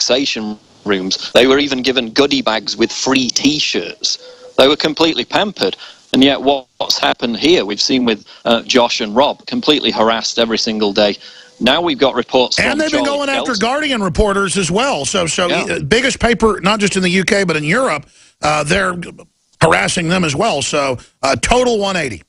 relaxation rooms. They were even given goodie bags with free T-shirts. They were completely pampered. And yet what's happened here, we've seen with Josh and Rob, completely harassed every single day. Now we've got reports from And they've been going after Guardian reporters as well. So yeah. Biggest paper, not just in the UK, but in Europe, they're harassing them as well. So total 180.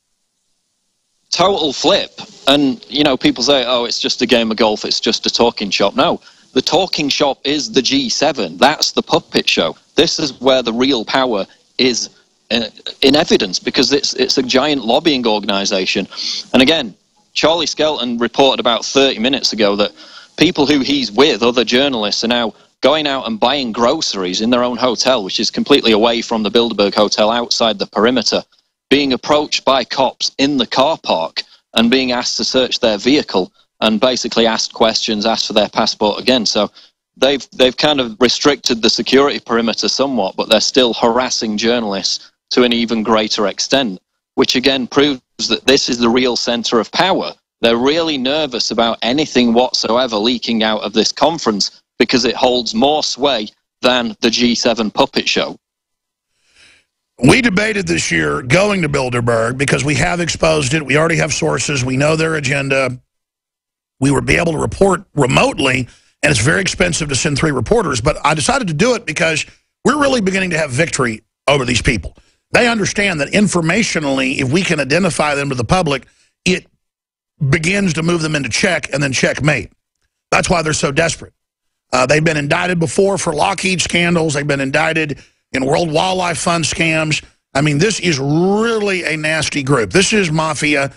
Total flip. And, you know, people say, oh, it's just a game of golf, it's just a talking shop. No, the talking shop is the G7. That's the puppet show. This is where the real power is in evidence, because it's a giant lobbying organization. And again, Charlie Skelton reported about 30 minutes ago that people who he's with, other journalists, are now going out and buying groceries in their own hotel, which is completely away from the Bilderberg Hotel, outside the perimeter, being approached by cops in the car park and being asked to search their vehicle and basically asked questions, asked for their passport again. So they've kind of restricted the security perimeter somewhat, but they're still harassing journalists to an even greater extent, which again proves that this is the real center of power. They're really nervous about anything whatsoever leaking out of this conference because it holds more sway than the G7 puppet show. We debated this year going to Bilderberg because we have exposed it. We already have sources. We know their agenda. We would be able to report remotely, and it's very expensive to send 3 reporters. But I decided to do it because we're really beginning to have victory over these people. They understand that informationally, if we can identify them to the public, it begins to move them into check and then checkmate. That's why they're so desperate. They've been indicted before for Lockheed scandals. They've been indicted in World Wildlife Fund scams. I mean, this is really a nasty group. This is Mafia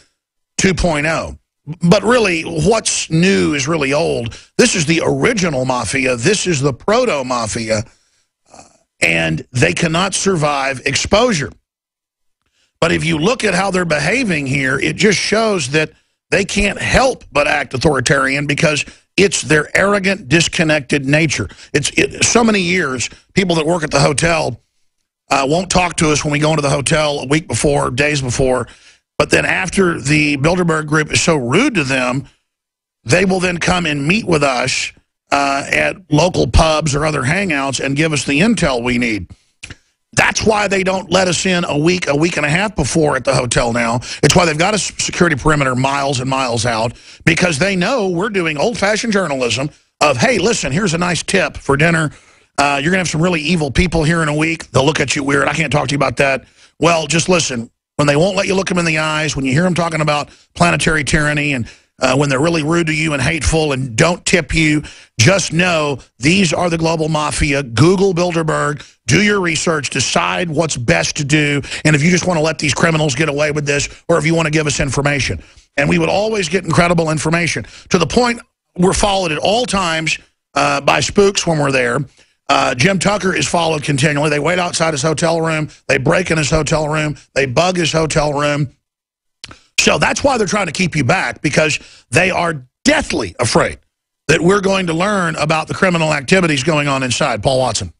2.0. But really, what's new is really old. This is the original Mafia. This is the proto-Mafia. And they cannot survive exposure. But if you look at how they're behaving here, it just shows that they can't help but act authoritarian because it's their arrogant, disconnected nature. So many years, people that work at the hotel won't talk to us when we go into the hotel a week before, days before. But then after the Bilderberg group is so rude to them, they will then come and meet with us at local pubs or other hangouts and give us the intel we need. That's why they don't let us in a week and a half before at the hotel now. It's why they've got a security perimeter miles and miles out, because they know we're doing old-fashioned journalism of, hey, listen, here's a nice tip for dinner. You're going to have some really evil people here in a week. They'll look at you weird. I can't talk to you about that. Well, just listen. When they won't let you look them in the eyes, when you hear them talking about planetary tyranny, and when they're really rude to you and hateful and don't tip you, just know these are the global mafia. Google Bilderberg, do your research, decide what's best to do, and if you just want to let these criminals get away with this, or if you want to give us information. And we would always get incredible information, to the point we're followed at all times by spooks when we're there. Jim Tucker is followed continually. They wait outside his hotel room. They break in his hotel room. They bug his hotel room. So that's why they're trying to keep you back, because they are deathly afraid that we're going to learn about the criminal activities going on inside. Paul Watson.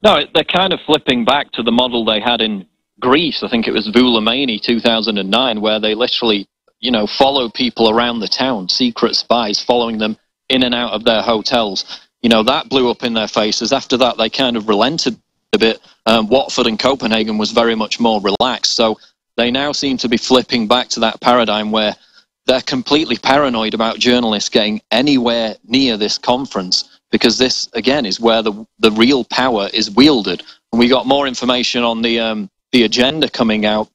No, they're kind of flipping back to the model they had in Greece. I think it was Voulimaini 2009, where they literally, you know, follow people around the town, secret spies following them in and out of their hotels. You know, that blew up in their faces. After that, they kind of relented a bit. Watford and Copenhagen was very much more relaxed. So they now seem to be flipping back to that paradigm where they're completely paranoid about journalists getting anywhere near this conference, because this, again, is where the real power is wielded. And we got more information on the agenda coming out.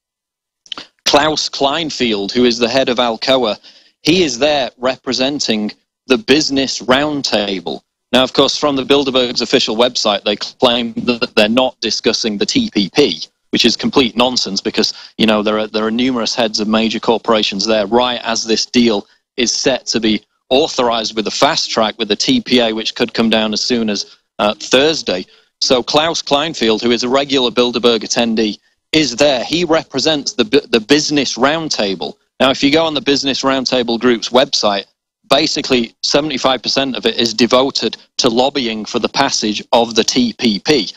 Klaus Kleinfeld, who is the head of Alcoa, he is there representing the Business Roundtable. Now, of course, from the Bilderberg's official website, they claim that they're not discussing the TPP, which is complete nonsense, because, you know, there are numerous heads of major corporations there right as this deal is set to be authorized with a fast track with the TPA, which could come down as soon as Thursday. So Klaus Kleinfeld, who is a regular Bilderberg attendee, is there. He represents the Business Roundtable. Now, if you go on the Business Roundtable group's website, basically 75% of it is devoted to lobbying for the passage of the TPP.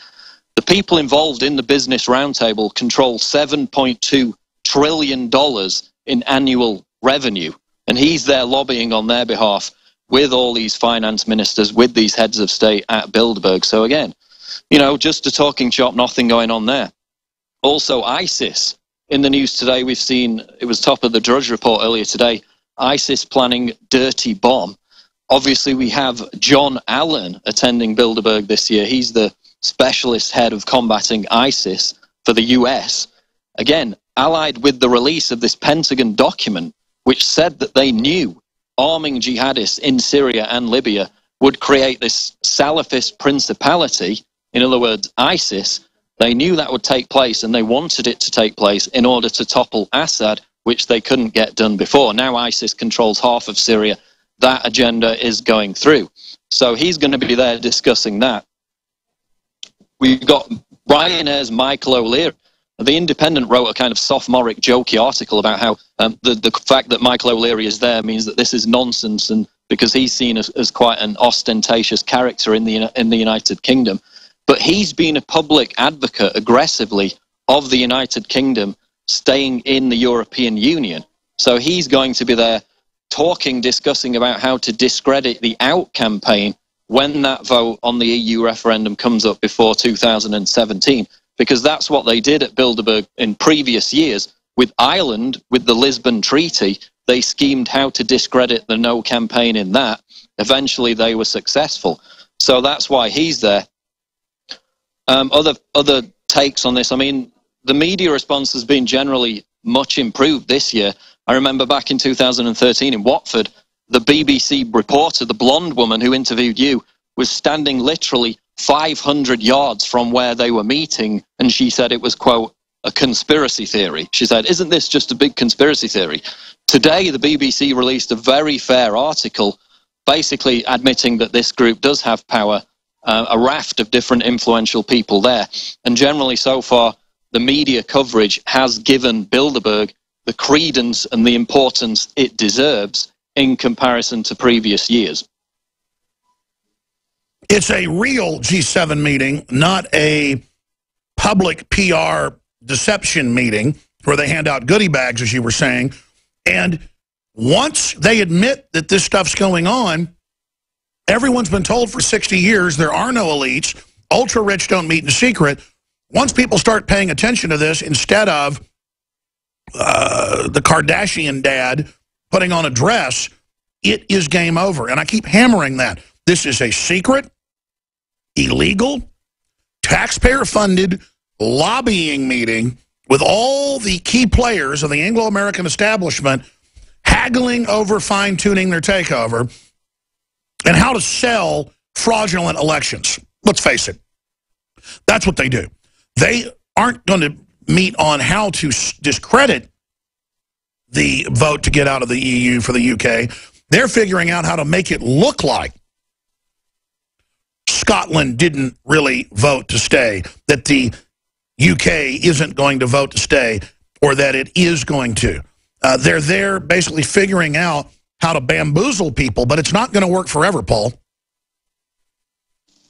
The people involved in the Business Roundtable control $7.2 trillion in annual revenue, and he's there lobbying on their behalf. with all these finance ministers, with these heads of state at Bilderberg. So again, you know, just a talking shop, nothing going on there. Also, ISIS. In the news today, we've seen, it was top of the Drudge Report earlier today, ISIS planning dirty bomb. Obviously, we have John Allen attending Bilderberg this year. He's the specialist head of combating ISIS for the US. Again, allied with the release of this Pentagon document, which said that they knew arming jihadists in Syria and Libya would create this Salafist principality, in other words, ISIS. They knew that would take place, and they wanted it to take place in order to topple Assad, which they couldn't get done before. Now ISIS controls half of Syria. That agenda is going through. So he's going to be there discussing that. We've got Ryanair's Michael O'Leary. The Independent wrote a kind of sophomoric, jokey article about how the fact that Michael O'Leary is there means that this is nonsense, and because he's seen as quite an ostentatious character in the United Kingdom. But he's been a public advocate aggressively of the United Kingdom staying in the European Union. So he's going to be there talking, discussing about how to discredit the Out campaign when that vote on the EU referendum comes up before 2017, because that's what they did at Bilderberg in previous years. With Ireland, with the Lisbon Treaty, they schemed how to discredit the No campaign in that. Eventually, they were successful. So that's why he's there. Other takes on this, I mean, the media response has been generally much improved this year. I remember back in 2013 in Watford, the BBC reporter, the blonde woman who interviewed you, was standing literally 500 yards from where they were meeting, and she said it was, quote, a conspiracy theory. She said, isn't this just a big conspiracy theory? Today, the BBC released a very fair article basically admitting that this group does have power, a raft of different influential people there. And generally so far, the media coverage has given Bilderberg the credence and the importance it deserves in comparison to previous years. It's a real G7 meeting, not a public PR deception meeting where they hand out goodie bags, as you were saying. And once they admit that this stuff's going on, everyone's been told for 60 years there are no elites, ultra-rich don't meet in secret. Once people start paying attention to this, instead of the Kardashian dad putting on a dress, it is game over. And I keep hammering that. This is a secret, illegal, taxpayer-funded lobbying meeting with all the key players of the Anglo-American establishment haggling over fine-tuning their takeover and how to sell fraudulent elections. Let's face it. That's what they do. They aren't going to meet on how to discredit the vote to get out of the EU for the UK. They're figuring out how to make it look like Scotland didn't really vote to stay, that the UK isn't going to vote to stay, or that it is going to. They're there basically figuring out how to bamboozle people, but it's not going to work forever, Paul.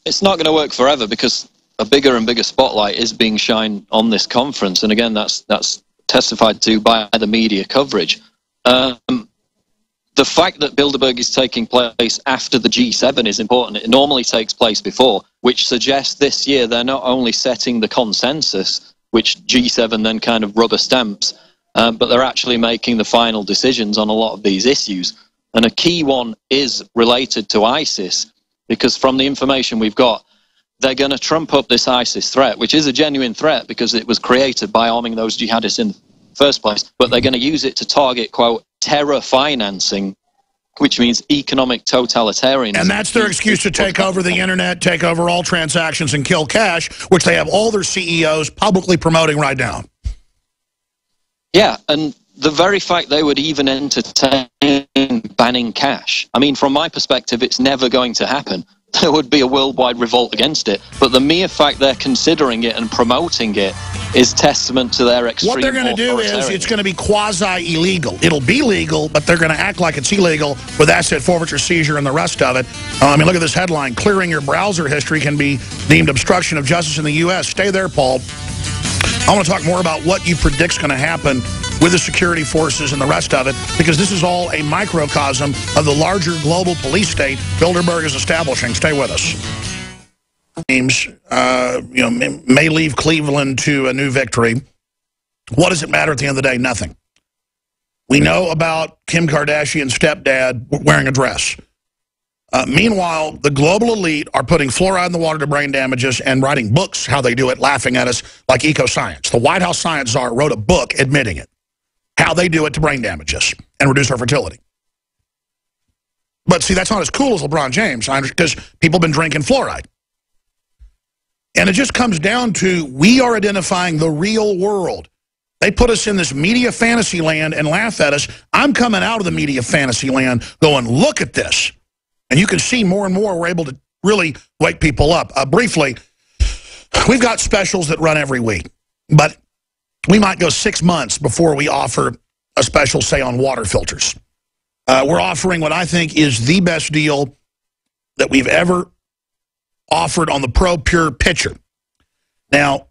It's not going to work forever because a bigger and bigger spotlight is being shined on this conference. And again, that's testified to by the media coverage. The fact that Bilderberg is taking place after the G7 is important. It normally takes place before, which suggests this year they're not only setting the consensus, which G7 then kind of rubber stamps, but they're actually making the final decisions on a lot of these issues. And a key one is related to ISIS, because from the information we've got, they're going to trump up this ISIS threat, which is a genuine threat because it was created by arming those jihadists in the first place, but they're going to use it to target, quote, terror financing, which means economic totalitarianism. And that's their excuse to take over the internet, take over all transactions, and kill cash, which they have all their CEOs publicly promoting right now. Yeah, and the very fact they would even entertain banning cash, I mean, from my perspective, it's never going to happen. There would be a worldwide revolt against it. But the mere fact they're considering it and promoting it is testament to their extreme What they're going to do is it's going to be quasi-illegal. It'll be legal, but they're going to act like it's illegal with asset forfeiture, seizure, and the rest of it. I mean, look at this headline. Clearing your browser history can be deemed obstruction of justice in the U.S. Stay there, Paul. I want to talk more about what you predict's going to happen with the security forces and the rest of it, because this is all a microcosm of the larger global police state Bilderberg is establishing. Stay with us. Teams, may leave Cleveland to a new victory. What does it matter at the end of the day? Nothing. We know about Kim Kardashian's stepdad wearing a dress. Meanwhile, the global elite are putting fluoride in the water to brain damages and writing books how they do it, laughing at us like eco-science. The White House science czar wrote a book admitting it, how they do it to brain damages and reduce our fertility. But see, that's not as cool as LeBron James, because people have been drinking fluoride. And it just comes down to, we are identifying the real world. They put us in this media fantasy land and laugh at us. I'm coming out of the media fantasy land going, look at this. And you can see more and more we're able to really wake people up. Briefly, we've got specials that run every week. But we might go 6 months before we offer a special, say, on water filters. We're offering what I think is the best deal that we've ever offered on the Pro Pure Pitcher. Now,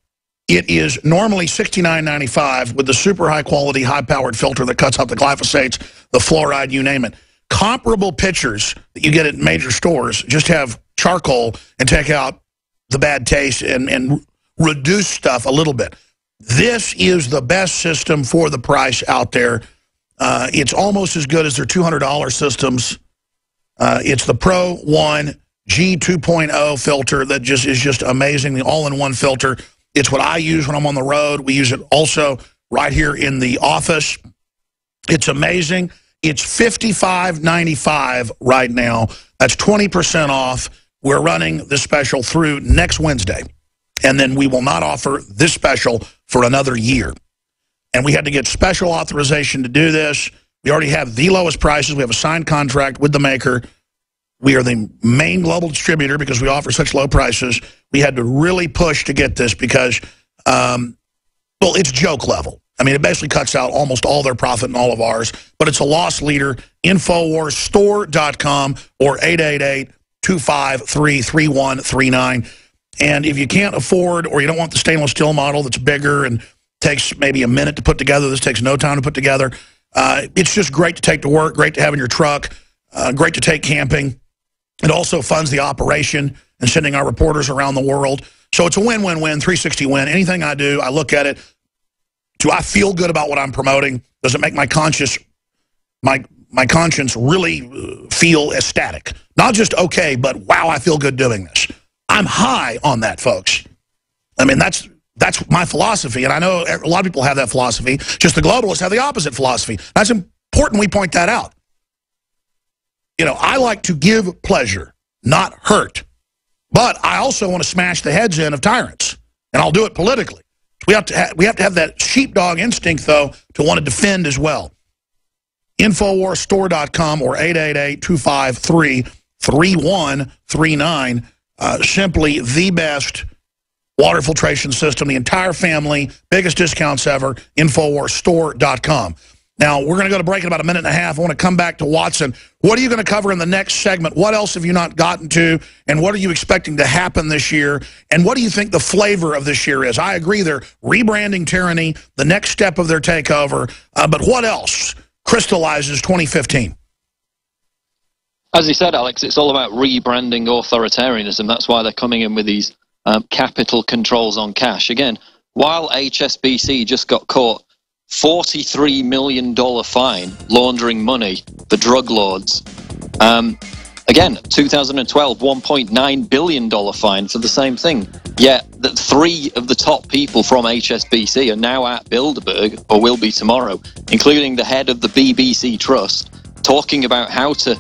it is normally $69.95 with the super high-quality, high-powered filter that cuts out the glyphosates, the fluoride, you name it. Comparable pitchers that you get at major stores just have charcoal and take out the bad taste and reduce stuff a little bit. This is the best system for the price out there. It's almost as good as their $200 systems. It's the Pro One G 2.0 filter that is just amazing, the all-in-one filter. It's what I use when I'm on the road. We use it also right here in the office. It's amazing. It's $55.95 right now. That's 20% off. We're running this special through next Wednesday. And then we will not offer this special for another year. And we had to get special authorization to do this. We already have the lowest prices. We have a signed contract with the maker. We are the main global distributor because we offer such low prices. We had to really push to get this because, well, it's joke level. I mean, it basically cuts out almost all their profit and all of ours, but it's a loss leader. Infowarsstore.com or 888-253-3139. And if you can't afford or you don't want the stainless steel model that's bigger and takes maybe a minute to put together, this takes no time to put together. It's just great to take to work, great to have in your truck, great to take camping. It also funds the operation and sending our reporters around the world. So it's a win-win-win, 360 win. Anything I do, I look at it. Do I feel good about what I'm promoting? Does it make my conscience really feel ecstatic? Not just okay, but wow, I feel good doing this. I'm high on that, folks. I mean, that's my philosophy, and I know a lot of people have that philosophy. Just the globalists have the opposite philosophy. That's important we point that out. You know, I like to give pleasure, not hurt. But I also want to smash the heads in of tyrants, and I'll do it politically. We have to have that sheepdog instinct, though, to want to defend as well. Infowarsstore.com or 888-253-3139. Simply the best water filtration system, the entire family, biggest discounts ever, Infowarsstore.com. Now, we're going to go to break in about a minute and a half. I want to come back to Watson. What are you going to cover in the next segment? What else have you not gotten to? And what are you expecting to happen this year? And what do you think the flavor of this year is? I agree they're rebranding tyranny, the next step of their takeover. But what else crystallizes 2015? As you said, Alex, it's all about rebranding authoritarianism. That's why they're coming in with these capital controls on cash. Again, while HSBC just got caught $43 million fine laundering money for drug lords. Again, 2012, $1.9 billion fine for the same thing. Yet, that 3 of the top people from HSBC are now at Bilderberg, or will be tomorrow, including the head of the BBC Trust, talking about how to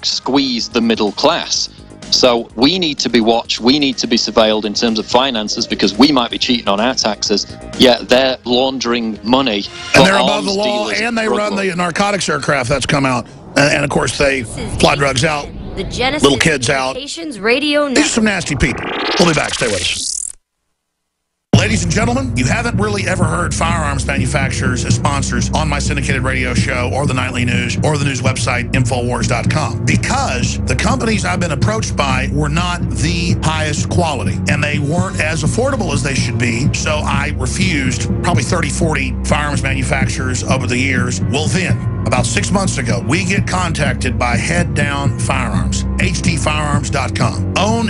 squeeze the middle class. So we need to be watched, we need to be surveilled in terms of finances because we might be cheating on our taxes, yet they're laundering money. And they're above the law, and they run the narcotics aircraft that's come out. And of course, they fly drugs out, the Genesis little kids out. Radio These are some nasty people. We'll be back. Stay with us. Ladies and gentlemen, you haven't really ever heard firearms manufacturers as sponsors on my syndicated radio show or the nightly news or the news website, Infowars.com, because the companies I've been approached by were not the highest quality, and they weren't as affordable as they should be, so I refused probably 30, 40 firearms manufacturers over the years. Well then, about 6 months ago, we get contacted by Head Down Firearms, hdfirearms.com, owned